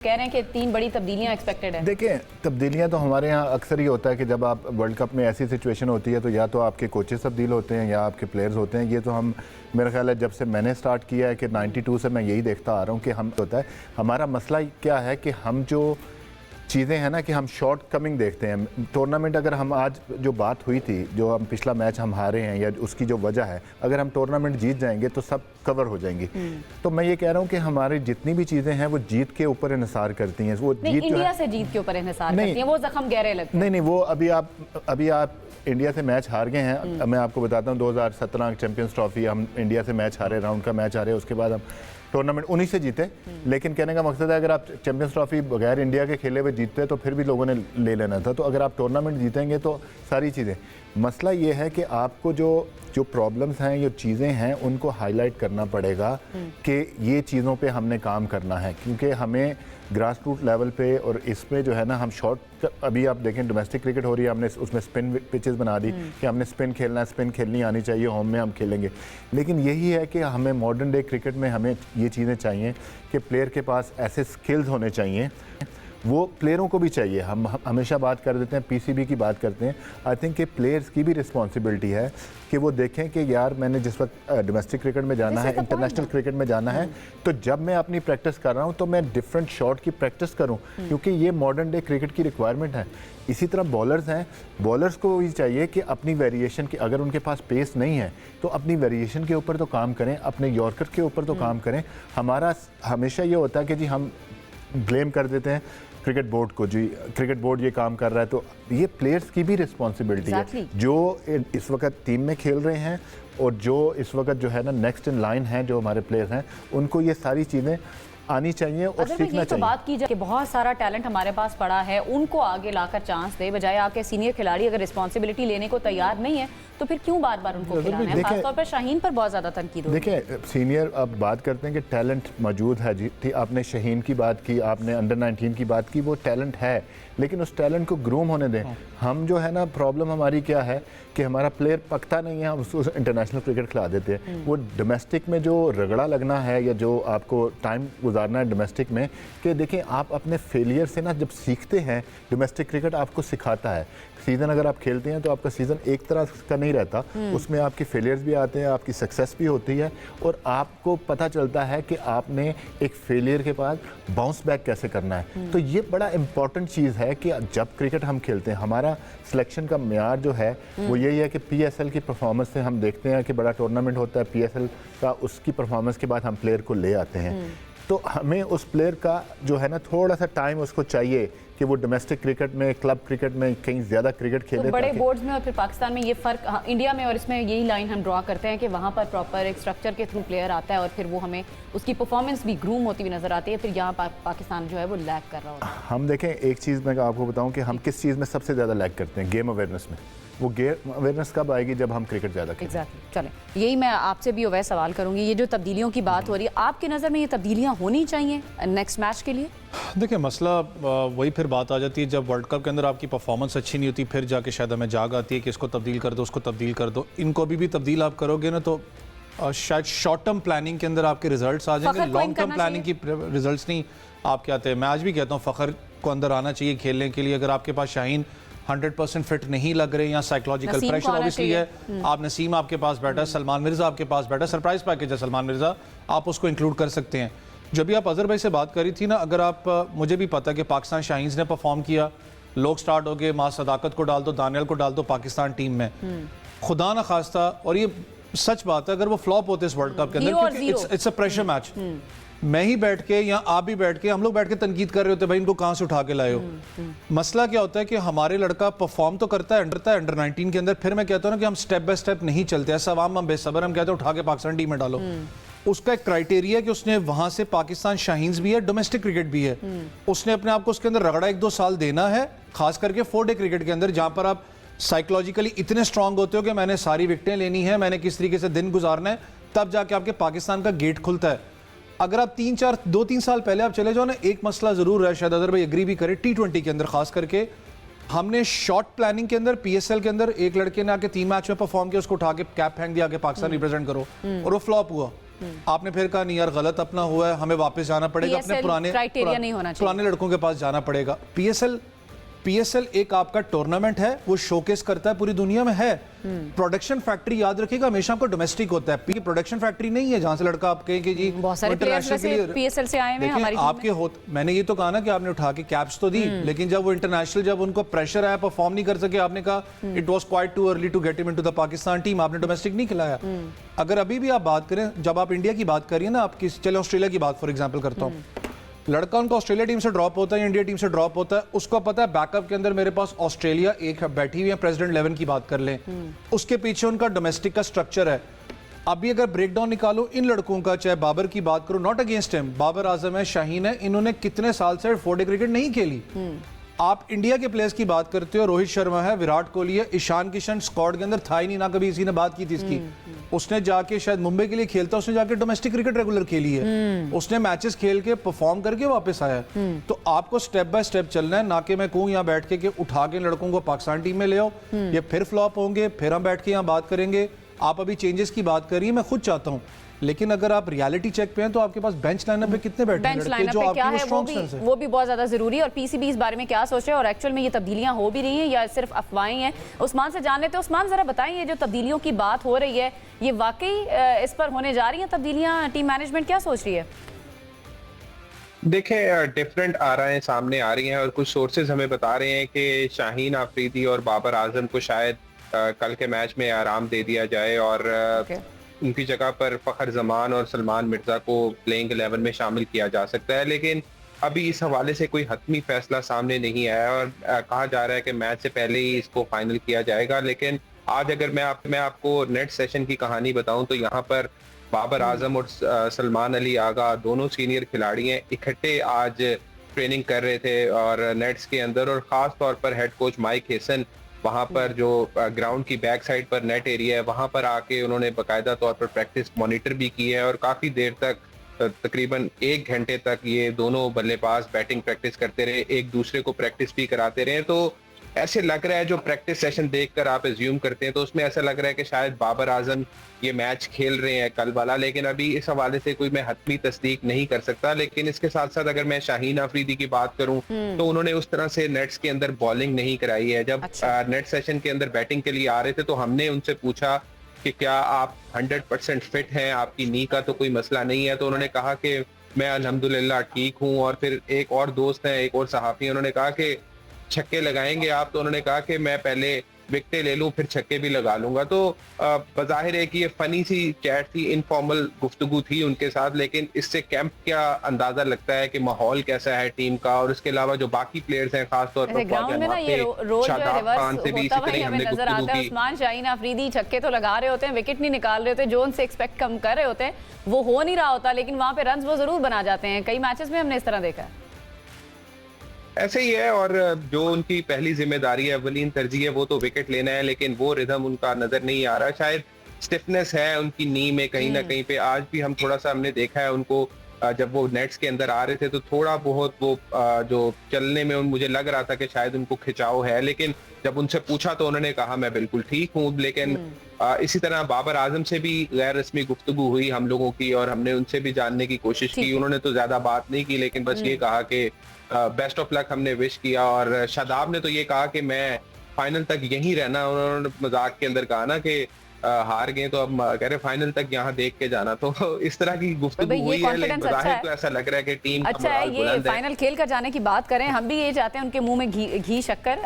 कह रहे हैं कि 3 बड़ी तब्दीलियां एक्सपेक्टेड है। देखिए, तब्दीलियां तो हमारे यहाँ अक्सर ही होता है कि जब आप वर्ल्ड कप में ऐसी सिचुएशन होती है तो या तो आपके कोचेस तब्दील होते हैं या आपके प्लेयर्स होते हैं। ये तो हम, मेरा ख्याल है जब से मैंने स्टार्ट किया है कि 92 से मैं यही देखता आ रहा हूँ कि हम होता है। हमारा मसला क्या है कि हम जो चीज़ें हैं ना कि हम शॉर्ट कमिंग देखते हैं। टूर्नामेंट अगर हम आज जो बात हुई थी, जो हम पिछला मैच हम हारे हैं या उसकी जो वजह है, अगर हम टूर्नामेंट जीत जाएंगे तो सब कवर हो जाएंगी। तो मैं ये कह रहा हूँ कि हमारी जितनी भी चीज़ें हैं वो जीत के ऊपर इन्हिसार करती हैं। वो नहीं, जीत इंडिया से जीत के ऊपर इन्हिसार करती हैं, वो जख्म गहरे लगते हैं। नहीं, वो अभी आप इंडिया से मैच हार गए हैं। मैं आपको बताता हूँ 2017 चैंपियंस ट्रॉफी हम इंडिया से मैच हारे, राउंड का मैच हारे, उसके बाद हम टूर्नामेंट उन्हीं से जीते। लेकिन कहने का मकसद है अगर आप चैंपियंस ट्रॉफी बगैर इंडिया के खेले हुए जीतते तो फिर भी लोगों ने ले लेना था। तो अगर आप टूर्नामेंट जीतेंगे तो सारी चीज़ें, मसला ये है कि आपको जो प्रॉब्लम्स हैं, जो चीज़ें हैं, उनको हाईलाइट करना पड़ेगा कि ये चीज़ों पे हमने काम करना है। क्योंकि हमें ग्रास रूट लेवल पे और इसमें जो है ना, हम शॉर्ट, अभी आप देखें डोमेस्टिक क्रिकेट हो रही है, हमने उसमें स्पिन पिचेस बना दी कि हमने स्पिन खेलना है, स्पिन खेलनी आनी चाहिए, होम में हम खेलेंगे। लेकिन यही है कि हमें मॉडर्न डे क्रिकेट में हमें ये चीज़ें चाहिए कि प्लेयर के पास ऐसे स्किल्स होने चाहिए, वो प्लेयरों को भी चाहिए। हम हमेशा बात कर देते हैं, पीसीबी की बात करते हैं। आई थिंक कि प्लेयर्स की भी रिस्पॉन्सिबिलिटी है कि वो देखें कि यार मैंने जिस वक्त डोमेस्टिक क्रिकेट में जाना है, इंटरनेशनल क्रिकेट में जाना है, तो जब मैं अपनी प्रैक्टिस कर रहा हूँ तो मैं डिफरेंट शॉट की प्रैक्टिस करूँ, क्योंकि ये मॉडर्न डे क्रिकेट की रिक्वायरमेंट है। इसी तरह बॉलर्स हैं, बॉलर्स को भी चाहिए कि अपनी वेरिएशन की, अगर उनके पास पेस नहीं है तो अपनी वेरिएशन के ऊपर तो काम करें, अपने यॉर्कर के ऊपर तो काम करें। हमारा हमेशा ये होता है कि जी हम ब्लेम कर देते हैं क्रिकेट बोर्ड को, जी क्रिकेट बोर्ड ये काम कर रहा है, तो ये प्लेयर्स की भी रिस्पॉन्सिबिलिटी है जो इस वक्त टीम में खेल रहे हैं और जो इस वक्त जो है ना नेक्स्ट इन लाइन है, जो हमारे प्लेयर्स हैं, उनको ये सारी चीज़ें आनी चाहिए और सीखना चाहिए। तो बात की जाए कि बहुत सारा टैलेंट हमारे पास पड़ा है, उनको आगे लाकर चांस दे, बजाय आपके सीनियर खिलाड़ी अगर रिस्पॉन्सिबिलिटी लेने को तैयार नहीं है तो फिर क्यों बार बार उनको खिलाना है? खासतौर पर शाहीन पर बहुत ज़्यादा तनकीद होती है। देखिए, सीनियर अब बात करते हैं कि टैलेंट मौजूद है जी। आपने शाहीन की बात की, आपने अंडर 19 की बात की, वो टैलेंट है, लेकिन उस टैलेंट को ग्रूम होने दें। हम जो है ना, प्रॉब्लम हमारी क्या है कि हमारा प्लेयर पकता नहीं है, हम उसको इंटरनेशनल क्रिकेट खिला देते हैं। वो डोमेस्टिक में जो रगड़ा लगना है या जो आपको टाइम गुजारना है डोमेस्टिक में, कि देखें आप अपने फेलियर से ना जब सीखते हैं, डोमेस्टिक क्रिकेट आपको सिखाता है। सीज़न अगर आप खेलते हैं तो आपका सीज़न एक तरह का नहीं रहता, उसमें आपके फेलियर्स भी आते हैं, आपकी सक्सेस भी होती है, और आपको पता चलता है कि आपने एक फेलियर के बाद बाउंस बैक कैसे करना है। तो ये बड़ा इंपॉर्टेंट चीज़ है कि जब क्रिकेट हम खेलते हैं, हमारा सिलेक्शन का मेयार जो है वो यही है कि पीएसएल की परफॉर्मेंस से हम देखते हैं कि बड़ा टूर्नामेंट होता है पीएसएल का, उसकी परफॉर्मेंस के बाद हम प्लेयर को ले आते हैं। तो हमें उस प्लेयर का जो है ना थोड़ा सा टाइम उसको चाहिए कि वो डोमेस्टिक क्रिकेट में, क्लब क्रिकेट में कहीं ज़्यादा क्रिकेट खेले। तो बड़े बोर्ड्स में और फिर पाकिस्तान में ये फ़र्क, इंडिया में और इसमें यही लाइन हम ड्रॉ करते हैं कि वहाँ पर प्रॉपर एक स्ट्रक्चर के थ्रू प्लेयर आता है और फिर वो हमें उसकी परफॉर्मेंस भी ग्रूम होती हुई नज़र आती है। फिर यहाँ पाकिस्तान जो है वो लैग कर रहा होता है। हम देखें, एक चीज़ मैं आपको बताऊँ कि हम किस चीज़ में सबसे ज़्यादा लैग करते हैं, गेम अवेयरनेस में। वो गेम अवेयरनेस कब आएगी? जब हम क्रिकेट ज़्यादा खेलें। एग्जैक्टली। चलें, यही मैं आपसे भी वह सवाल करूंगी, ये जो तब्दीलियों की बात हो रही है, आपकी नज़र में ये तब्दीलियां होनी चाहिए नेक्स्ट मैच के लिए? देखिए, मसला वही फिर बात आ जाती है जब वर्ल्ड कप के अंदर आपकी परफॉर्मेंस अच्छी नहीं होती, फिर जाके शायद हमें जाग आती है कि इसको तब्दील कर दो, उसको तब्दील कर दो। इनको अभी भी तब्दील आप करोगे ना तो शायद शॉर्ट टर्म प्लानिंग के अंदर आपके रिजल्ट्स आ जाएंगे, लॉन्ग टर्म प्लानिंग की रिजल्ट्स नहीं आपके आते हैं। मैं आज भी कहता हूँ फ़खर को अंदर आना चाहिए खेलने के लिए। अगर आपके पास शाहीन 100% फिट नहीं लग रहे या साइकोलॉजिकल प्रेशर ऑब्वियसली है, आप नसीम आपके पास बैठा है, सलमान मिर्जा आपके पास बैठा है, सरप्राइज पैकेज है सलमान मिर्जा, आप उसको इंक्लूड कर सकते हैं। जब भी आप अजहर भाई से बात करी थी ना, अगर आप, मुझे भी पता है कि पाकिस्तान शाहीन्स ने परफॉर्म किया, लोग स्टार्ट हो गए, माँ सदाकत को डाल दो, दानियल को डाल दो पाकिस्तान टीम में, खुदा ना खास्ता, और ये सच बात है, अगर वो फ्लॉप होते इस वर्ल्ड कप के अंदर, क्योंकि इट्स अ प्रेशर मैच, मैं ही बैठ के या आप भी बैठ के, हम लोग बैठ के तनकीद कर रहे होते, भाई इनको कहाँ से उठा के लाए हो। मसला क्या होता है कि हमारे लड़का परफॉर्म तो करता है अंडर 19 के अंदर, फिर मैं कहता हूँ ना कि हम स्टेप बाय स्टेप नहीं चलते, ऐसा आवाम हम बेसब्र, हम कहते हैं उठा के पाकिस्तान टीम में डालो। उसका एक क्राइटेरिया कि उसने वहां से, पाकिस्तान शाहीन्स भी है, डोमेस्टिक क्रिकेट भी है, उसने अपने आप को उसके अंदर रगड़ा 1-2 साल देना है, खास करके 4 डे क्रिकेट के अंदर, जहां पर आप साइकोलॉजिकली इतने स्ट्रांग होते हो कि मैंने सारी विकेटें लेनी है, मैंने किस तरीके से दिन गुजारना है, तब जाके आपके पाकिस्तान का गेट खुलता है। अगर आप 2-3 साल पहले आप चले जाओ ना, एक मसला जरूर है, शायद अदर भाई एग्री भी करे, T20 के अंदर खास करके हमने शॉर्ट प्लानिंग के अंदर, पीएसएल के अंदर एक लड़के ने आके 3 मैच में परफॉर्म किया, उसको उठा के कैप फेंक दिया कि पाकिस्तान रिप्रेजेंट करो, और वो फ्लॉप हुआ। आपने फिर कहा नहीं यार गलत अपना हुआ है, हमें वापस जाना पड़ेगा, अपने PSL पुराने criteria नहीं होना चाहिए। पुराने लड़कों के पास जाना पड़ेगा। पीएसएल एक आपका टूर्नामेंट है, वो शोकेस करता है पूरी दुनिया में है। प्रोडक्शन फैक्ट्री याद रखिएगा हमेशा आपको डोमेस्टिक होता है, प्रोडक्शन फैक्ट्री नहीं है जहां से लड़का आप कहें कि जी बहुत सारे प्लेयर्स वैसे पीएसएल से आए हुए हैं हमारी टीम आपके मैंने ये तो कहा ना कि आपने उठा के कैप्स तो दी, लेकिन जब वो इंटरनेशनल जब उनको प्रेशर आया परफॉर्म नहीं कर सके, आपने कहा it was quite too early to get him into the Pakistan team, आपने डोमेस्टिक नहीं खिलाया। अगर अभी भी आप बात करें, जब आप इंडिया की बात करिए ना, आपकी चले ऑस्ट्रेलिया की बात फॉर एग्जांपल करता हूं, लड़का उनका ऑस्ट्रेलिया टीम से ड्रॉप होता है या इंडिया टीम से ड्रॉप होता है, उसको पता है बैकअप के अंदर मेरे पास ऑस्ट्रेलिया एक बैठी हुई है, प्रेसिडेंट 11 की बात कर लें, उसके पीछे उनका डोमेस्टिक का स्ट्रक्चर है। अभी अगर ब्रेकडाउन निकालो इन लड़कों का, चाहे बाबर की बात करो, not against him, Babar Azam है, शाहीन है, इन्होंने कितने साल से 4 क्रिकेट नहीं खेली। आप इंडिया के प्लेयर्स की बात करते हो, रोहित शर्मा है, विराट कोहली है, ईशान किशन स्क्वाड के अंदर था ही नहीं, ना कभी इसी ने बात की थी इसकी। उसने जाके शायद मुंबई के लिए खेलता, उसने जाके डोमेस्टिक क्रिकेट रेगुलर खेली है, उसने मैचेस खेल के परफॉर्म करके वापस आया। तो आपको स्टेप बाय स्टेप चलना है, ना कि मैं कहूँ यहाँ बैठ के उठा के लड़कों को पाकिस्तान टीम में ले आओ, ये फिर फ्लॉप होंगे, फिर हम बैठ के यहाँ बात करेंगे। आप अभी चेंजेस की बात करिए, मैं खुद चाहता हूँ, लेकिन अगर आप रियलिटी चेक पे हैं तो आपके पास बेंच लाइनअप पे कितने बैठे हैं लड़के जो आपकी वो स्ट्रांग सेंस है, वो भी बहुत ज्यादा जरूरी है। और पीसीबी इस बारे में क्या सोच रहे हैं और एक्चुअल में ये तब्दीलियां हो भी रही हैं या सिर्फ अफवाहें हैं? उस्मान से जान लेते हैं। उस्मान, जरा बताएं, ये जो तब्दीलियों की बात हो रही है, ये वाकई इस पर होने जा रही हैं तब्दीलियां? टीम मैनेजमेंट क्या सोच रही है? देखें, डिफरेंट आराएं सामने आ रही हैं और कुछ सोर्सेज हमें बता रहे हैं कि शाहीन आफरीदी और बाबर आजम को शायद कल के मैच में आराम दे दिया जाए और उनकी जगह पर फखर जमान और सलमान मिर्जा को प्लेइंग 11 में शामिल किया जा सकता है। लेकिन अभी इस हवाले से कोई हतमी फैसला सामने नहीं आया और कहा जा रहा है कि मैच से पहले ही इसको फाइनल किया जाएगा। लेकिन आज अगर मैं आपको नेट सेशन की कहानी बताऊं तो यहाँ पर बाबर आजम और सलमान अली आगा दोनों सीनियर खिलाड़ी हैं, इकट्ठे आज ट्रेनिंग कर रहे थे और नेट्स के अंदर, और ख़ास तौर पर हेड कोच माइक हेसन वहां पर जो ग्राउंड की बैक साइड पर नेट एरिया है वहां पर आके उन्होंने बाकायदा तौर पर प्रैक्टिस मॉनिटर भी की है और काफ़ी देर तक, तकरीबन 1 घंटे तक ये दोनों बल्लेबाज बैटिंग प्रैक्टिस करते रहे, एक दूसरे को प्रैक्टिस भी कराते रहे। तो ऐसे लग रहा है, जो प्रैक्टिस सेशन देखकर आप एज्यूम करते हैं तो उसमें ऐसा लग रहा है कि शायद बाबर आजम ये मैच खेल रहे हैं कल वाला, लेकिन अभी इस हवाले से कोई मैं हतमी तस्दीक नहीं कर सकता। लेकिन इसके साथ साथ अगर मैं शाहीन आफरीदी की बात करूं तो उन्होंने उस तरह से नेट्स के अंदर बॉलिंग नहीं कराई है। जब नेट सेशन के अंदर बैटिंग के लिए आ रहे थे तो हमने उनसे पूछा कि क्या आप 100% फिट हैं, आपकी नी का तो कोई मसला नहीं है? तो उन्होंने कहा कि मैं अल्हम्दुलिल्लाह ठीक हूँ। और फिर एक और दोस्त है, एक और सहाफी, उन्होंने कहा कि छक्के लगाएंगे आप? तो उन्होंने कहा कि मैं पहले विकेटें ले लूं फिर छक्के भी लगा लूंगा। तो बज़ाहिर है कि ये फनी सी चैट थी, इनफॉर्मल गुफ्तगू थी उनके साथ, लेकिन इससे कैंप क्या अंदाजा लगता है कि माहौल कैसा है टीम का। और इसके अलावा जो बाकी प्लेयर्स हैं, खासतौर पर ग्राउंड में ना ये रोल जो है रिवर्स होता हुआ हमें नजर आता है। उस्मान, शाहीन आफरीदी छक्के तो लगा रहे होते हैं, विकेट नहीं निकाल रहे होते, जो उनसे एक्सपेक्ट कम कर रहे होते हैं वो हो नहीं रहा होता, लेकिन वहां पे रन्स वो जरूर बना जाते हैं। कई मैचेस में हमने इस तरह देखा है। ऐसे ही है, और जो उनकी पहली जिम्मेदारी है, अवलीन तरजीह है, वो तो विकेट लेना है, लेकिन वो रिदम उनका नजर नहीं आ रहा। शायद स्टिफनेस है उनकी नी में कहीं ना कहीं पे। आज भी हम थोड़ा सा हमने देखा है उनको, जब वो नेट्स के अंदर आ रहे थे तो थोड़ा बहुत वो जो चलने में मुझे लग रहा था कि शायद उनको खिंचाव है, लेकिन जब उनसे पूछा तो उन्होंने कहा मैं बिल्कुल ठीक हूँ। लेकिन इसी तरह बाबर आजम से भी गैर रस्मी गुफ्तगू हुई हम लोगों की और हमने उनसे भी जानने की कोशिश की। उन्होंने तो ज्यादा बात नहीं की, लेकिन बस ये कहा कि बेस्ट ऑफ लक हमने विश किया। और शादाब ने तो ये कहा कि मैं फाइनल तक यहीं रहना। उन्होंने मजाक के अंदर कहा ना कि हार गए तो अब कह रहे फाइनल तक यहाँ देख के जाना। तो इस तरह की गुफ्तगू हुई है, लेकिन बाहर तो ऐसा लग रहा है कि टीम अच्छा है। ये फाइनल खेल कर जाने की बात करें, हम भी ये चाहते हैं उनके मुंह में घी शक्कर।